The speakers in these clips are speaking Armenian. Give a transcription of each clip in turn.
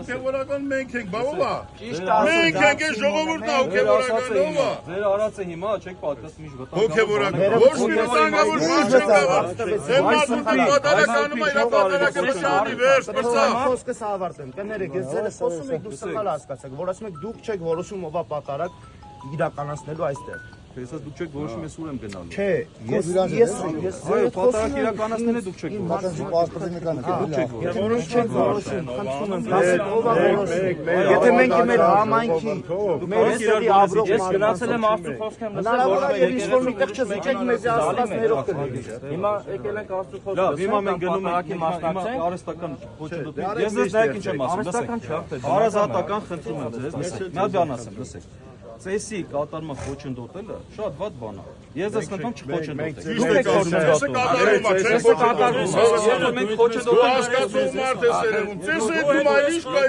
հոգևորական մենք ենք, բա ով է։ Մենք ենք այս ժողովուրդը հոգևորական ով է։ Ձեր արածը հիմա չեք պատկասում ինչ վտանգավոր։ Հոգևորական։ Ոչ մի վտանգավոր բան չկա։ Դե մարդու պատահականում է իր պատահակը մշանի վերջ, բրծա։ Խոսքս ավարտեմ, կներեք, ես ձերը խոսում եք, դուք սխալ հասկացաք, որ ասում եք դուք չեք որոշում ով է պատարակ իրականացնելու այստեղ։ Ես դուք չեք որոշում ես ուր եմ գնալու։ Չէ, ես այո, պատարակ իրականացնելը դուք չեք որոշում։ Որոշ չեք որոշում, խնդրում եմ, ով է որոշում։ Եթե մենք մեր համայնքի մեր ստերի ավրոք ես գնացել եմ Աստծո խոսք եմ լսել, որ ինչ որ միտեղ չզիջեք մեզ ասած ներող կլինի։ Հիմա եկել ենք Աստծո խոսք լավ, հիմա մենք գնում ենք մասնակցենք։ Արհեստական ոչնդոտ։ Ես դες նայեք ինչ եմ ասում, լսեք։ Հարազատական խնդրում եմ ձեզ, լսեք։ Մի հատ բան ասեմ, լսեք։ Ծեսի կատարման խոչընդոտելը շատ վատ բան է։ Ես դες նկամ չխոչընդոտեք։ Դուք եք խոչընդոտում։ Մենք խոչընդոտում հասկացող մարդ ես երևում։ Ծեսը դու մայլիշ կայ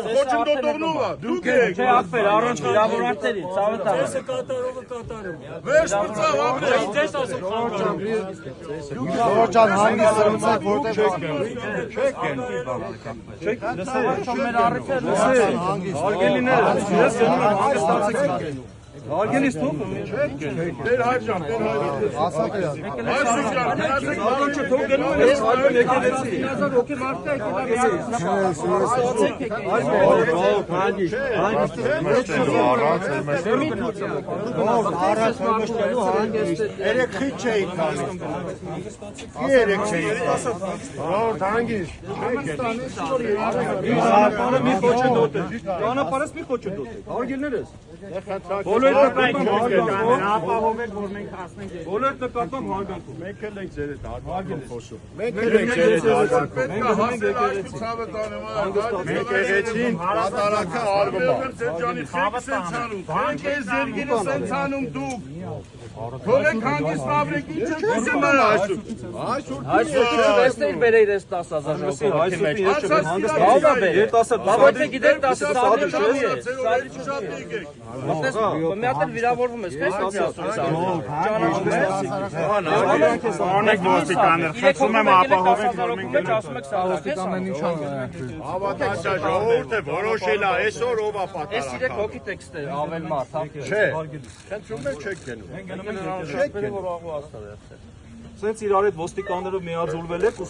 խոչընդոտողնով է։ Դուք եք։ Չէ, ախպեր, առանց վիրավորանքների, ցավը տա։ Ծեսը կատարողը կատարում։ Վերջ բրծա, ապրես։ Ձեզ ասեմ Խորոջան հանգիստ սրուցակ որտեղ Չեք լսեք։ Մեր առիթը Արգելիները, ես գնում եմ հանգստացեք։ Արգելից թողում չեք։ Դեր հայջան, դեր հայջան։ ասած է։ Այսինքն, մնացեք Արգելը թող գնում ես այլ եկեղեցի։ 1000 հոգի մարդ է Երեք խիչ չէիք տալիս։ Երեք չէիք տալիս։ Հանգիստ։ Բանը մի խոչընդոտեք։ Ճանապարհս մի խոչընդոտեք։ Արգելներս։ Բոլոր ապահովեք, որ մենք հասնենք։ Բոլոր նկատմամբ հարգանքով։ Մենք էլ ենք ձեր հետ հարգանքով խոսում։ Մենք էլ ենք ձեր հետ հարգանքով։ Մենք հասել այս ցավը տանեմ, մենք եկեցին պատարակը արվում է։ Ձեր ջանի խիքը սենցանում, մենք այս ձերգինը սենցանում դուք։ Թողեք հանգիստ ապրեք, ինչ եք ասում այսօր։ Այսօր չվեստեիր բերեիր այս 10000 հոգի մեջ։ Բավա բեր։ Բավա թե գիտեք 10 սալի չի։ Շատ եկեք։ Մի հատ էլ վիրավորվում ես, քեզ ոնց ասում ես։ Ճանաչում ես։ Անեք ոստիկաններ, խնդրում եմ ապահովեք, որ մենք Մենք ասում եք սա ոստիկանն ինչ անում։ Հավատացա ժողովուրդը որոշել է այսօր ով է Այս 3 պատարակը։ հոգի տեքստ է ավել մարդ, հա։ Չէ։ Խնդրում եմ չեք գնում։ Չեք որ աղու աստղ է։ Սենց իրար հետ ոստիկաններով միաձուլվել եք ու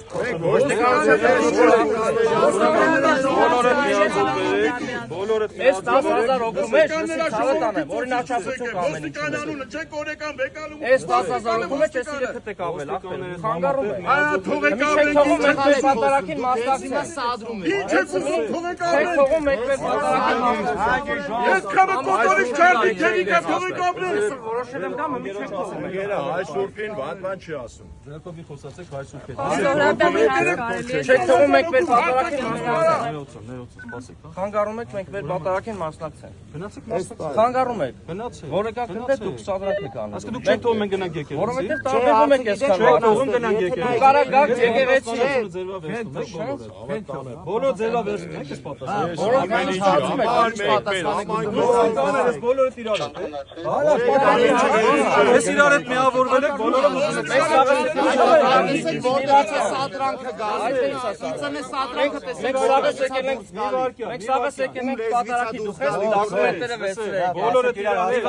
բոլորը Այս 10000 հոգու մեջ ցավը տանեմ, որին աչափություն կա ամեն ինչ։ Ոստիկանանունը չեք օրեկան վեկալու։ Այս 10000 հոգու մեջ էս 3 թեք ավել, ախպեր։ Խանգարում է։ Թողեք Չեք թողում մեկ մեր պատարակին մասնակցել։ Ինչ եք ուզում թողեք Չեք ապրել։ թողում մեկ մեր պատարակին մասնակցել։ Ես քամը կոտորից չարդի քերիկա թողեք ապրել։ Որոշել եմ դա մի չեք ասում։ Գերա հայ սուրբին բան չի ասում։ ձերքով մի խոսացեք հայ սուրբ հետ։ Չեք թողում մեկ մեր պատարակին մասնակցել։ Ներոցը, սպասեք, հա։ Խանգարում եք մենք մեր պատարակին մասնակցել։ Գնացեք մասնակցեք։ Խանգարում եք։ Գնացեք։ Որեկա քննեք դուք սադրակ եք անում։ Ասկա դուք չեք թողում մենք գնանք եկեղեցի։ Որովհետև տարբերվում եք այսքան Չեք թողում գնանք եկեղեցի։ Դուք կարա գաք եկեղեցի։ Ձերվա վերցնում եք բոլորը։ Բոլոր ձերվա վերցնում եք ես պատասխան։ Որոնք իշխացում եք, ինչ պատասխանեք։ Կաներս բոլորը իրար հետ։ Ես իրար հետ միավորվել եք բոլորը ուզում եք։ Որտեղից է սադրանքը գալիս։ Իցնե սադրանքը տեսեք։ Մենք սաղս եկել ենք պատարակի դուք ես դոկումենտները վերցրեք։ Բոլորը իրար հետ։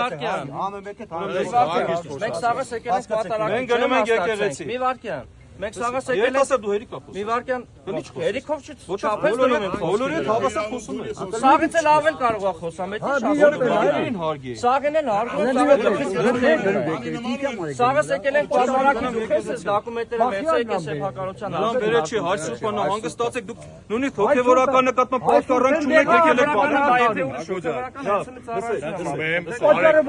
Մենք սաղս եկել ենք պատարակի։ Մենք գնում ենք եկեղեցի։ Մի վարքյան։ Մենք սաղս եկել Երբ ենք ասա դու հերիք կապոս։ մի վարքյան հերիքով Ոչ չափես բոլորը հավասար խոսում են։ Սաղից էլ ավել կարող է խոսամ, էդի շատ։ Հարգին հարգի։ Սաղեն էլ հարգում Սաղս եկել ենք պատարակի դուք ես դոկումենտները վերցրեք ես սեփականության Լավ վերե չի հայ սուրբանա հանգստացեք դուք նույնիսկ հոգևորական նկատմամբ պատկառանք չունեք եկել եք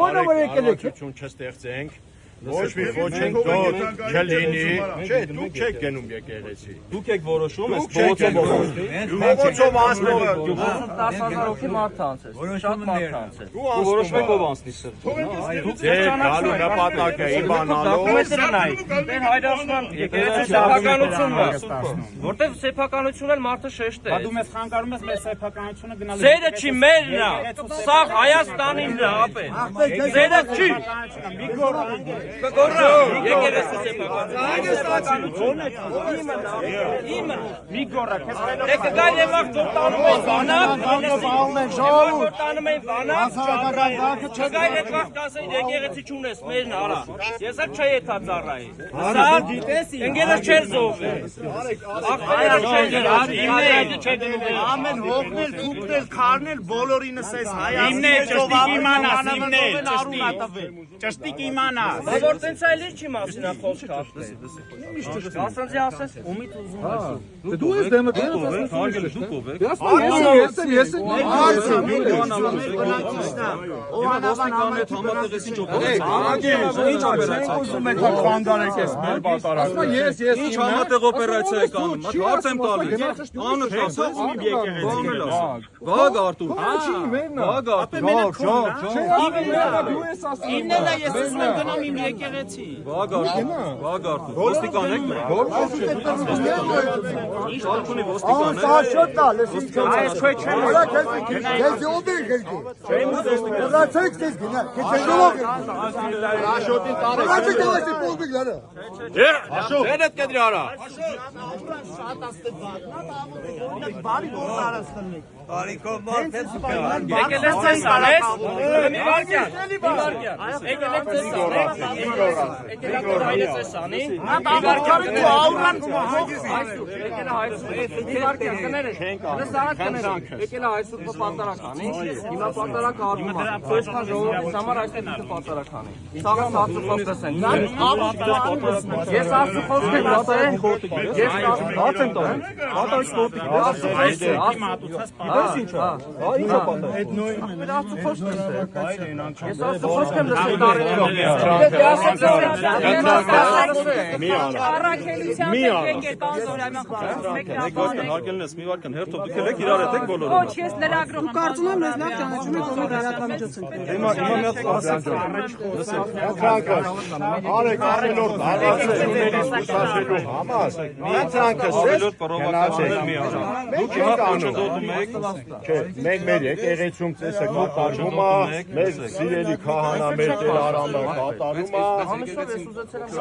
Բարեկեցություն չստեղծենք ոչ մի խոչընդոտ չլինի չէ դուք չեք գնում եկեղեցի Դուք եք որոշում ես փողոցով անցնողը 10000 հոգի մարդ անցես շատ մարդ անցես դու որոշում եք ով անցնի սր ձեր գալու նպատակը իմանալով դոկումենտները նայ դեր հայրացման եկեղեցի սեփականությունն է որտեվ սեփականությունն էլ մարդը շեշտ է Դու մեզ խանգարում ես մեր սեփականությունը գնալու։ Ձերը չի մերն է սա Հայաստանինն է ապե Ձերը չի Կգոռա, եկեղեցու սեփականություն։ Իմը։ Մի գոռա, քեզ Դե կգայ եվաղ որ տանում են բանակ, որ տանում են բանակ, կգայ եվաղ կասեն եկեղեցի չունես, մերն արա։ Ես էլ չէի եթա ծառայի։ Սա ընգելը չեր զոհվել։ Աղբայար չեր դնում։ ամեն հողնել, թուկնել, քարնել, բոլորինս էս Իմն է, ճշտիկ իմանաս, իմն է, ճշտիկ իմանաս։ Բա որ տենց այլ չի մասին է խոսքը։ Ասանձի ասես, ումիդ ուզում ես։ Դու ես դեմը հարգել ես դուք ով եք։ Ես ոստիկանն հետ համատեղեցի ինչ ինչ համատեղ օպերացիա եք անում, հարց եմ տալիս, անը չասես, Վաղ Արտուր, Իմն է ես ուզում եմ գնամ իմ եկեղեցի։ Վաղ Արտուր, ոստիկան եք Շարքունի ոստիկան եք Եկել ես ցես արես, մի վարկյան, եկել ես ցես արես, եկել ես ցես անի, մի վարկյան, եկել այսօր պատարականի, հիմա պատարակ արվում է, խոսքան ժողովրդի համար այսօր պատարականի, սաղը սացու խոսքս են, ես ասու խոսք եմ ասել, ես հաց եմ տորին, հատայք տոտիկ, Ես ինչ է, ինչ է պատահ։ Մեր ասու խոսք եմ դե։ Ես ասու խոսք եմ լսել տարիներով։ Մի արա։ Առաքելության եկեկան զորայման խորհրդի Հարգելն ես մի վարքան հերթով դուք եք իրար եք բոլորը։ Ոչ, ես լրագրող եմ։ Կարծում եմ մեզ լավ ճանաչում եք բոլոր լրատվամիջոցին։ Հիմա մի հատ ասեմ։ Արեք ավելորդ հարվածությունների զուսացելու համար։ Մի ցանկը ավելորդ պրովոկացիաներ մի արա։ Դուք հիմա փոչընդոտում եք։ Չէ, մենք մեր եկեղեցում ծեսը կատարվում է, մեր սիրելի քահանա մեր Տեր Արամը կատարում է։ Համեսով ես ուզեցել եմ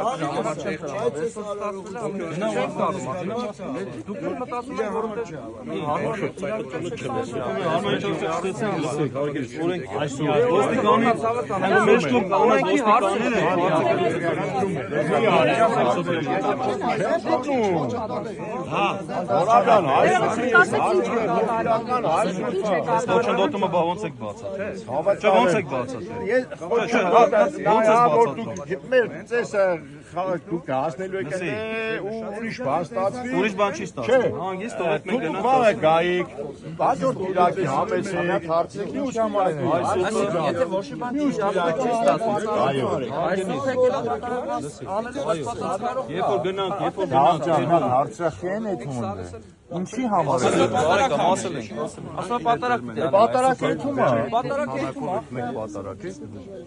դուք մտածում եք որովհետև ոստիկանի մեջքում կանած Փոչընդոտումը բա ոնց եք բացատրել։ Չէ, ոնց եք բացատրել։ Մեր ծեսը դուք հասնելու եք ու ուրիշ բան ստացվի։ Ուրիշ բան չի ստացվում։ Հանգիստ թողեք մենք Դուք մաղը գայիք, հաջորդ իրակի համեցեք, հարցեք, ու Եթե ոչ բան չի ստացվում։ Երբ որ գնանք, Արցախյան է թունդը։ Ինչի համար։ բարեկամ ասել ենք։ Ասա պատարակ դե։ Պատարակ եթում է։ Պատարակ եթում է։ Մենք պատարակ է։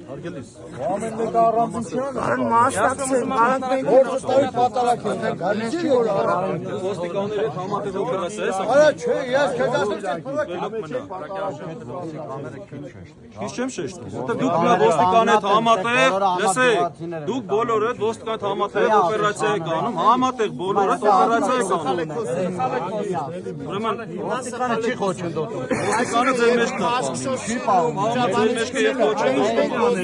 Հարգելիս։ Ամեն մեկ առանձնության։ Արան մասնակցեն, արան մենք որտեղ պատարակ են։ Գալիս չի որ առանց։ Ոստիկանների հետ համատեղ օպերացիա է սա։ Արա չէ, ես քեզ ասում Քիչ չեմ շեշտում։ Որտեղ դուք նա ոստիկանի հետ համատեղ, լսեք, դուք բոլորը ոստիկանի հետ համատեղ օպերացիա եք անում, համատեղ բոլորը օպերացիա եք անում։ Ուրեմն ոստիկանը չի խոչընդոտում։ ոստիկանը ձեր մեջ կա։ Չի պահում։ Ձեր մեջ կա եւ խոչընդոտում։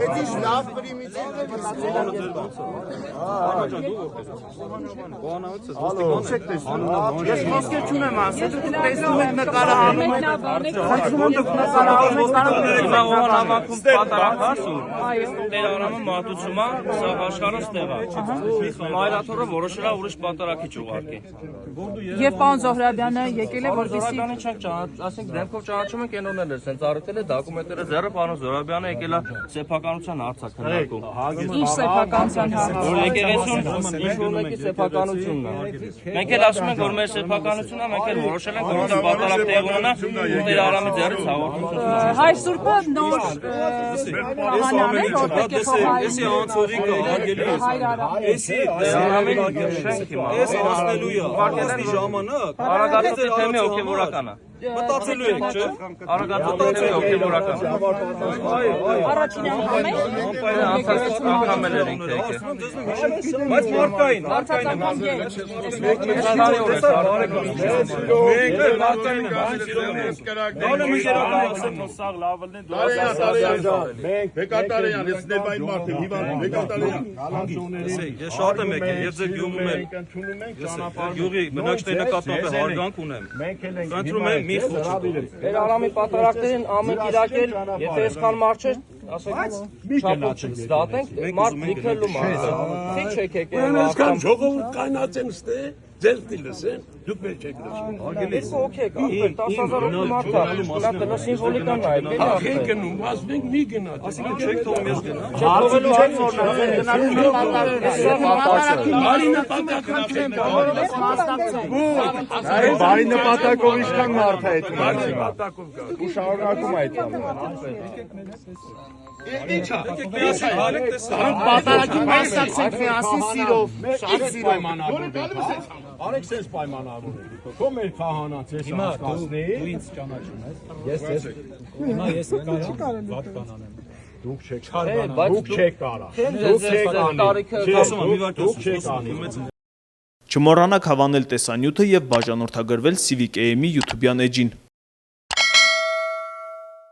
Էդի լավ պրիմիտիվ է Ես խոսքեր չունեմ ասել, դուք տեսնում եք նկարահանում եք, խնդրում եմ դուք նկարահանում եք, հիմա ողան հավաքում պատարակ ասում, Տեր Արամը մատուցում է, սա աշխարհը ստեղ է, մայրաթորը որոշել է ուրիշ պատարակի չուղարկի։ Եվ պարոն Զոհրաբյանը եկել է որպեսզի Զոհրաբյանը չենք ասենք դեմքով ճանաչում ենք ենոնել է, սենց առիթել է դոկումենտները ձեռը պարոն Զոհրաբյանը եկել է սեփականության հարցակնարկում։ ինչ սեփականության հարց։ Որ եկեղեցում ինչ-որ սեփականությունն է։ Մենք էլ ասում ենք, որ մեր սեփականությունն է, մենք էլ որոշել ենք, որովհետև պատարակ տեղ ունենա, Տեր Արամի ձեռից հաղորդություն։ Հայ Սուրբը նոր հանաներ, որտեղ է Էսի անցողի կա, հարգելիս։ Էսի Արամի շենք հիմա։ Էս անցնելու է։ Արտեստի ժամանակ։ Արագացի թեմի հոգևորական է։ Մտածելու եք, չէ՞։ Արագացել հոգեվորական։ Առաջին անգամ է։ Անցած անգամ էլ էր ինքը եկել։ Բայց մարդկային եմ։ Բեկատարյան, ես ներբային մարդ եմ, հիվանդ եմ, Բեկատարյան։ Ես շատ եմ եկել, եւ ձեր գյուղում եմ։ Գյուղի բնակչների նկատմամբ հարգանք ունեմ։ Խնդրում եմ մի խոչ։ Մեր Արամի պատարակներին ամեն կիրակել, եթե այսքան մարդ չէ, ասեք շապոց դատենք, մարդ լիքնելու մարդը։ Քիչ եք եկել։ Այսքան ժողովուրդ կայնացեն ստե, ձեր դիլսեն, դուք մեր չեք լսում։ Ես օքեյ, 10,000 մարդ կա։ Նա դրա սիմվոլիկան է, էլի Ախ, եք գնում, ասենք մի գնաց։ Այսինքն չեք թողում ես գնամ։ թողելու այն Բարի նպատակով ինչքան մարդ է այդ Պատակով կա։ ու շարունակում է այդ բանը։ Պատարակի մասնակցեք միասին սիրով, շատ սիրով։ Արեք sense պայմանավորներ։ Քո մեր քահանաց ես հասկացնի։ Դու ինձ ճանաչում ես։ Ես Դուք չեք կարա։ Դուք չեք անի։ Չմոռանաք հավանել տեսանյութը եւ բաժանորդագրվել Civic AM-ի YouTube-յան էջին։